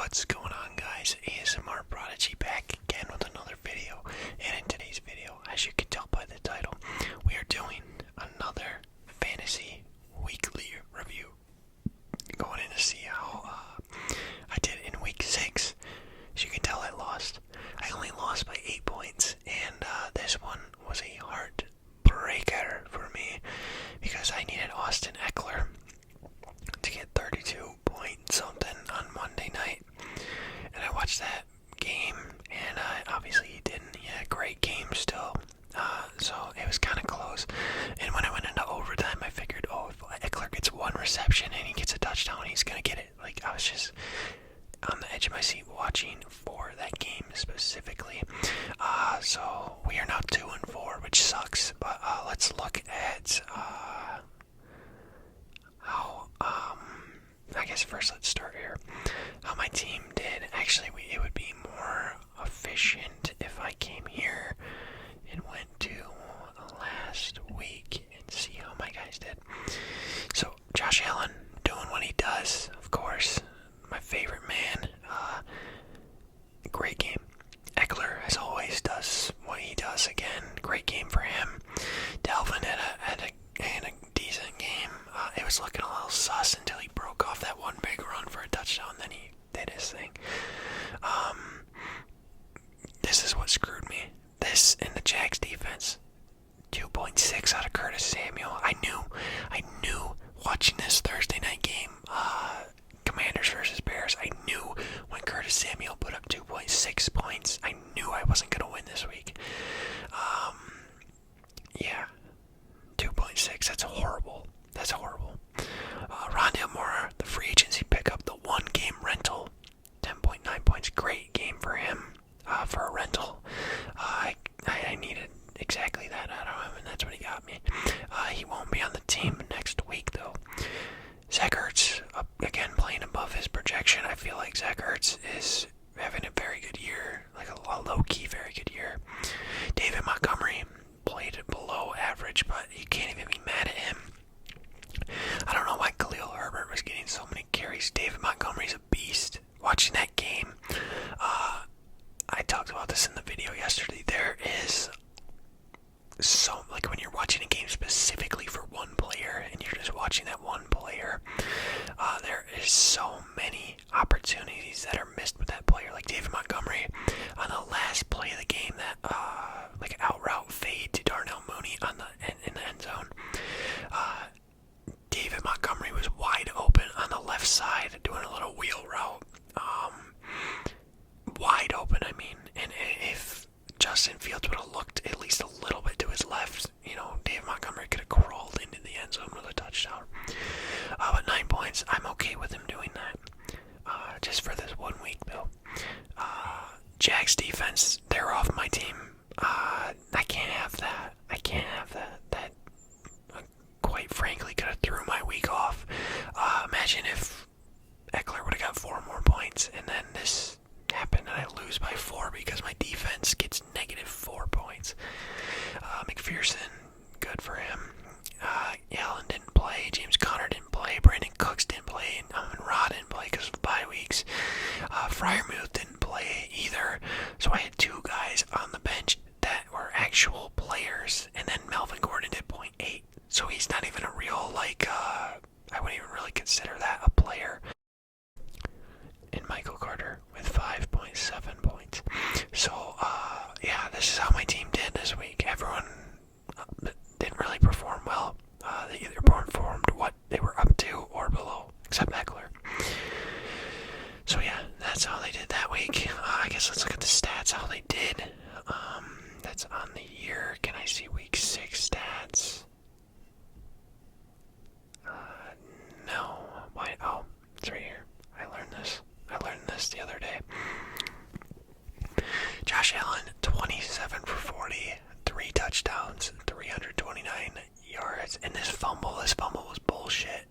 What's going on, guys? ASMR Prodigy back again with another video. And in today's video, as you can tell by the title, we are doing another fantasy weekly review. Going in to see how I did in week 6. As you can tell, I lost. I only lost by 8 points, and this one was a heartbreaker for me because I needed Austin Eckler to get 32 point something on Monday night, and I watched that game, and obviously he didn't. He had a great game still, so it was kind of close. And when I went into overtime, I figured, oh, if Eckler gets one reception and he gets a touchdown, he's gonna get it. Like, I was just on the edge of my seat watching for that game specifically. So we are now 2-4, which sucks. But let's look at how. I guess first let's start here. How my team did. Actually, it would be more efficient if I came here and went to last week and see how my guys did. So Josh Allen doing what he does, of course. My favorite man. Great game. Eckler, as always, does what he does again. Great game for him. Dalvin had a decent game. It was looking a little sus until he broke off that one big run for a touchdown. Then he did his thing. This is what screwed me. This and the Jags defense. 2.6 out of Curtis Samuel. I knew watching this Thursday night game, Commanders versus Bears, I knew when Curtis Samuel put up 2.6 points, I knew I wasn't going to win this week. Yeah, 2.6, that's horrible. That's horrible. Rondale Moore, the free agency pickup, the one-game rental, 10.9 points, great game for him, for a rental. I needed exactly that out of him, and that's what he got me. He won't be on the team next week, though. Zach Ertz, again, playing above his projection. I feel like Zach Ertz is having a very good year, like a low-key very good year. David Montgomery played below average, but you can't even be mad at him. I don't know why Khalil Herbert was getting so many carries. David Montgomery's a beast. Watching that game, I talked about this in the video yesterday. There is so, like, when you're watching a game specifically for one player and you're just watching that one player, there is so many opportunities that are missed with that player. Like David Montgomery on the last play of the game, that like out route fade to Darnell Mooney in the end zone. David Montgomery was wide open on the left side doing a little wheel route. Wide open, I mean. And if Justin Fields would have looked at least a little bit to his left, David Montgomery could have crawled into the end zone with a touchdown. But 9 points, I'm okay with him doing that. Just for this 1 week, though. Jags defense, they're off my team. I can't have that. That, quite frankly, could have threw my week off. Imagine if Eckler would have got 4 more points, and then this happened and I lose by 4 because my defense gets negative 4 points. McPherson, good for him. Allen didn't play, James Conner didn't play, Brandon Cooks didn't play, and Rod didn't play because of the bye weeks. Freiermuth didn't play either, so I had 2 guys on the bench that were actual players, and then Melvin Gordon did 0.8, so he's not even a real, I wouldn't even really consider that a player. And Michael Carter with 5.7 points. So, yeah, this is how my team did this week. Everyone didn't really perform well. They either performed what they were up to or below, except Eckler. So, yeah, that's how they did that week. I guess let's look at the stats, how they did. That's on the year. Can I see week 6 stats? No. Why? Oh, it's right here. I learned this the other day. Josh Allen, 27 for 40, 3 touchdowns, 329 yards, and this fumble was bullshit.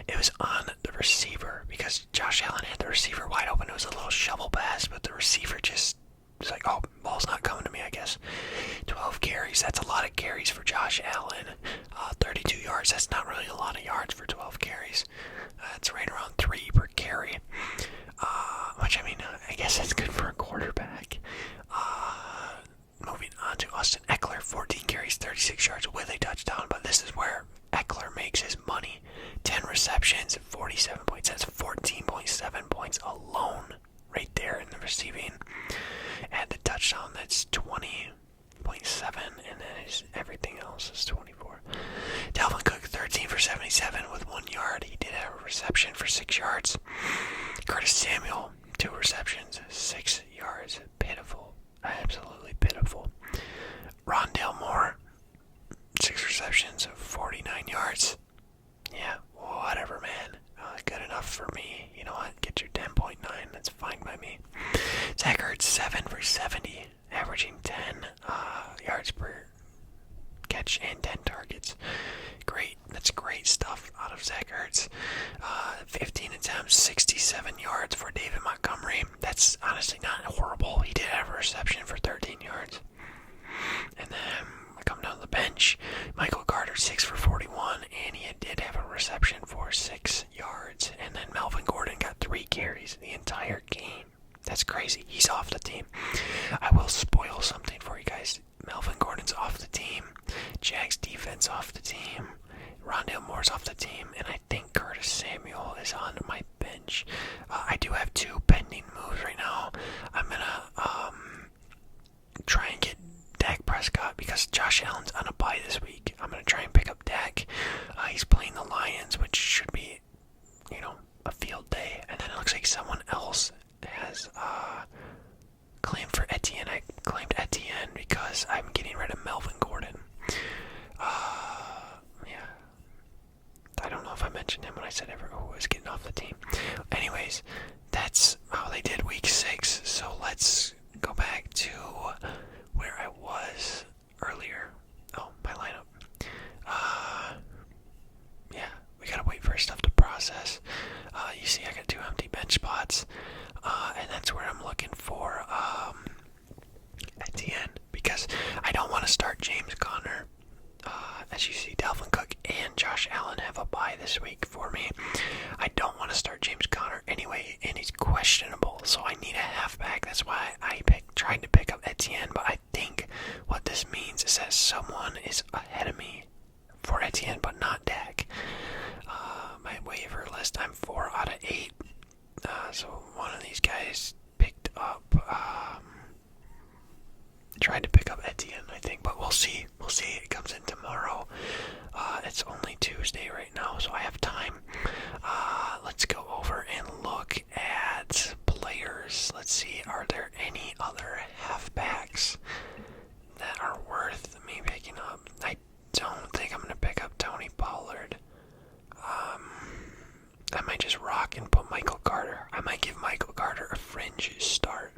It was on the receiver because Josh Allen had the receiver wide open. It was a little shovel pass, but the receiver just was like, oh, ball's not coming to me, I guess. 12 carries, that's a lot of carries for Josh Allen. 32 yards, that's not really a lot of yards for 12 carries. It's right around 3 per carry. over 70, averaging 10 yards per catch and 10 targets. Great. That's great stuff out of Zach Ertz. 15 attempts, 67 yards for David Montgomery. That's honestly not horrible. He did have a reception for 13 yards. And then I come down to the bench. Michael Carter, 6 for 41, and he did have a reception for 6 yards. And then Melvin Gordon got 3 carries the entire game. That's crazy. He's off the team. I will spoil something for you guys. Melvin Gordon's off the team. Jags defense off the team. Rondale Moore's off the team. And I think Curtis Samuel is on my bench. I do have 2 pending moves right now. I'm going to try and get Dak Prescott because Josh Allen's on a bye this week. I'm going to try and pick up Dak. He's playing the Lions, which should be, a field day. And then it looks like someone else has claimed for Etienne. I claimed Etienne because I'm getting rid of Melvin Gordon. Yeah. I don't know if I mentioned him when I said who was getting off the team. Anyways, that's how they did week 6. So let's go back to where I was earlier. Oh, my lineup. Yeah, we gotta wait for stuff to process. You see I got 2 empty bench spots. And that's where I'm looking for Etienne, because I don't want to start James Conner. As you see, Dalvin Cook and Josh Allen have a bye this week for me. I don't want to start James Conner anyway, and he's questionable, so I need a halfback. That's why I tried to pick up Etienne, but I think what this means is that someone is ahead of me for Etienne, but not Dak. My waiver list, I'm 4 out of 8. So one of these guys picked up, tried to pick up Etienne, I think, but we'll see. We'll see. It comes in tomorrow. It's only Tuesday right now, so I have time. Let's go over and look at players. Let's see, are there any other halfbacks that are worth me picking up? I don't think I'm going to pick up Tony Pollard. I might just rock and put Michael Carter. I might give Michael Carter a fringe start.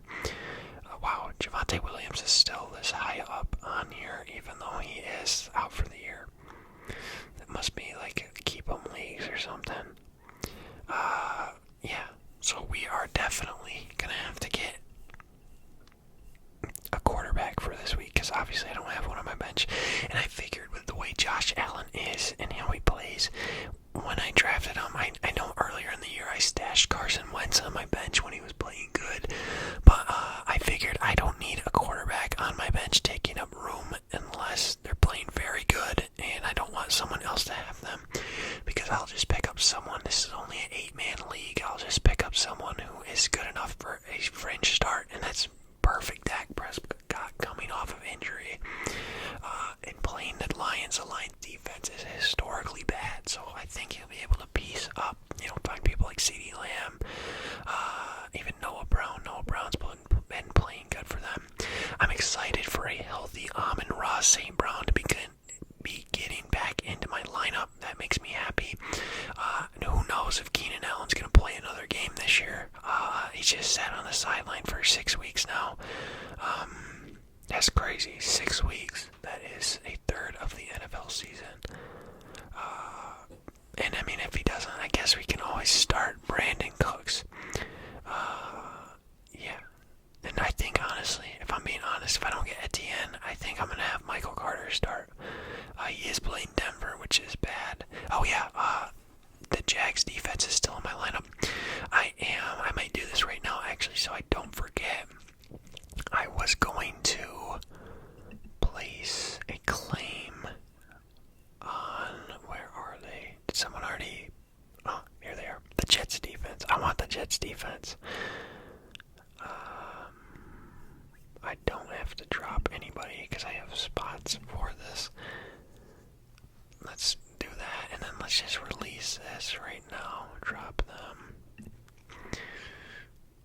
Wow, Javonte Williams is still this high up on here, even though he is out for the year. That must be like keep 'em leagues or something. Yeah, so we are definitely gonna have to get a quarterback for this week, because obviously I don't have one on my bench. And I figured with the way Josh Allen is and how he plays, when I drafted him, I know earlier in the year I stashed Carson Wentz on my bench when he was playing good, but I figured I don't need a quarterback on my bench taking up room unless they're playing very good, and I don't want someone else to have them, because I'll just pick up someone. This is only an 8-man league. I'll just pick up someone who is good enough for a fringe start, and that's perfect. Dak Prescott coming off of injury and playing the Lions. The Lions defense is historically bad, so I think he'll be able to piece up, find people like CeeDee Lamb, even Noah Brown. Noah Brown's been playing good for them. I'm excited for a healthy Amon-Ra St. Brown to be getting back into my lineup. That makes me happy. Who knows if Keenan Allen's going to play another game this year. He just sat on the sideline for 6 weeks now. That's crazy. 6 weeks. That is a third of the NFL season. And I mean, if he doesn't, I guess we can always start Brandon Cooks. Yeah. And I think, honestly, if I'm being honest, if I don't get Etienne, I think I'm going to have Michael Carter start. He is playing Denver, which is bad. Oh, yeah. The Jags defense is still in my lineup. I might do this right now, actually, so I don't forget. I was going to place a claim on, where are they? Did someone already, oh, here they are. The Jets defense. I want the Jets defense. I don't have to drop anybody because I have spots for this. Let's do that, and then let's just release this right now. Drop them.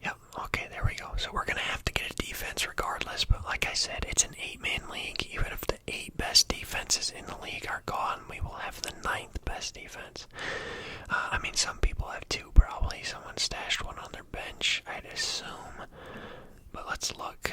Yep, okay, there we go. So we're going to have to get a defense regardless, but like I said, it's an 8-man league. Even if the 8 best defenses in the league are gone, we will have the 9th best defense. I mean, some people have 2 probably. Someone stashed one on their bench, I'd assume. But let's look.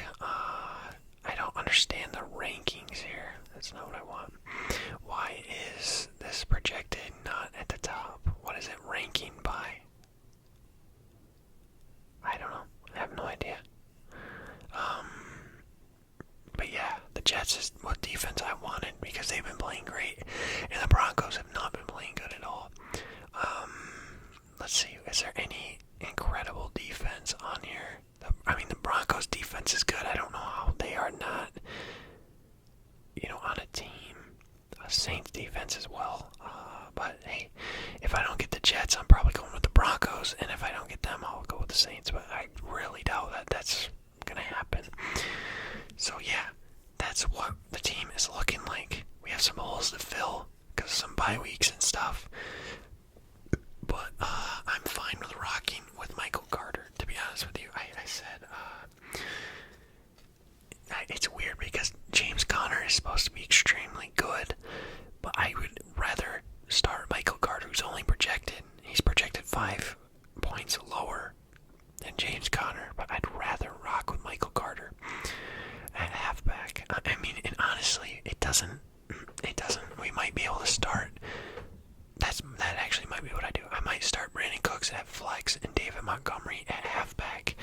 Montgomery at halfback.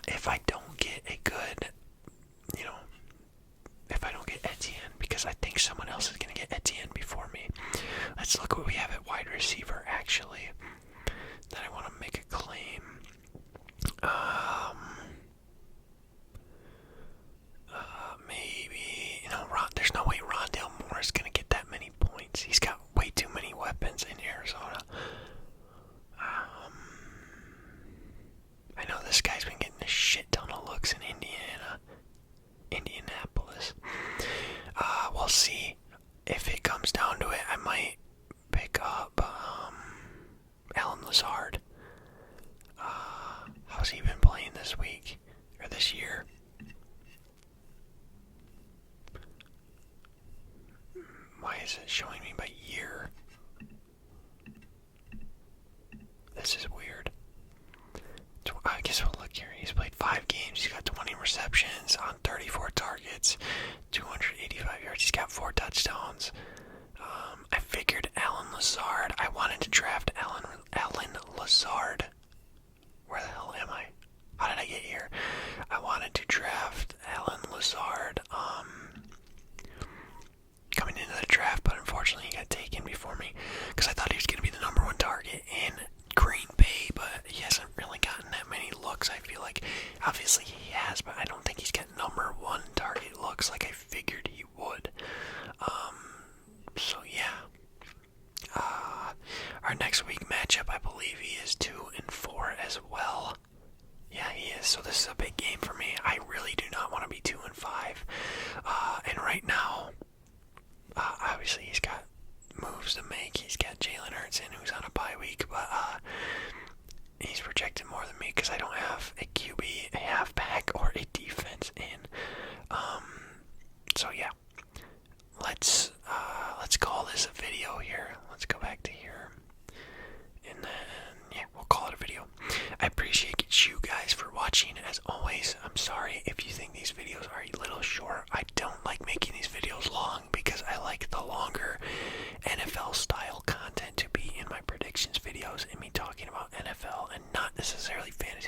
If I don't get a good, you know, if I don't get Etienne, because I think someone else is going to get Etienne before me. Let's look what we have at wide receiver, actually, that I want to make a claim. Maybe, there's no way Rondale Moore is going to get that many points. He's got way too many weapons in Arizona. I know this guy's been getting a shit ton of looks in Indianapolis. We'll see. If it comes down to it, I might pick up Alan Lazard. How's he been playing this week? Or this year? Why is it showing me by year? This is weird. I guess we'll look here. He's played 5 games. He's got 20 receptions on 34 targets, 285 yards. He's got 4 touchdowns. I figured Alan Lazard. I wanted to draft Alan Lazard. Where the hell am I? How did I get here? I wanted to draft Alan Lazard coming into the draft, but unfortunately he got taken before me because I thought he was going to be the number 1 target in Green Bay, but he hasn't really gotten that many looks. I feel like obviously he has, but I don't think he's got number 1 target looks like I figured he would. So yeah. Our next week matchup, I believe he is 2-4 as well. Yeah, he is. So this is a big game for me. I really do not want to be 2-5. And right now, obviously he's got moves to make. He's got Jalen Hurts in, who's on a bye week, but he's projected more than me because I don't have a QB, a halfback, or a defense in. So yeah, let's call this a video here. Let's go back to here, and then yeah, we'll call it a video. I appreciate you guys for watching. As always, I'm sorry if you think these videos are a little short. I don't like making these videos long because I like the longer NFL style content to be in my predictions videos and me talking about NFL and not necessarily fantasy